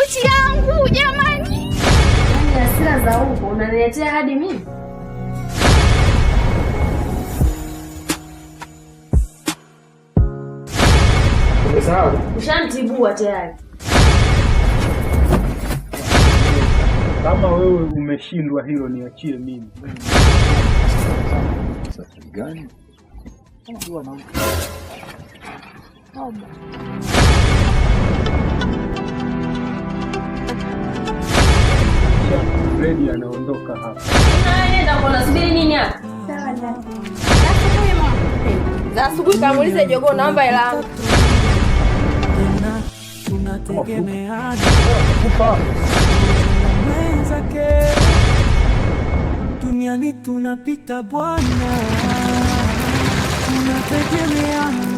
pochi yangu jamani. Yaani hasira za huko unaniletea hadi mimi? Umesahau? Ushanitibua tayari. Kama wewe umeshindwa hilo niachie mimi. Sasa gani? Fredi anaondoka hapa. Unaenda kwa nasubiri nini hapa? Sawa dada. Za asubuhi kamuulize jogoo naomba hela yangu. Tunategemeana Kufa. mwenzake, duniani tunapita bwana, tunategemeana.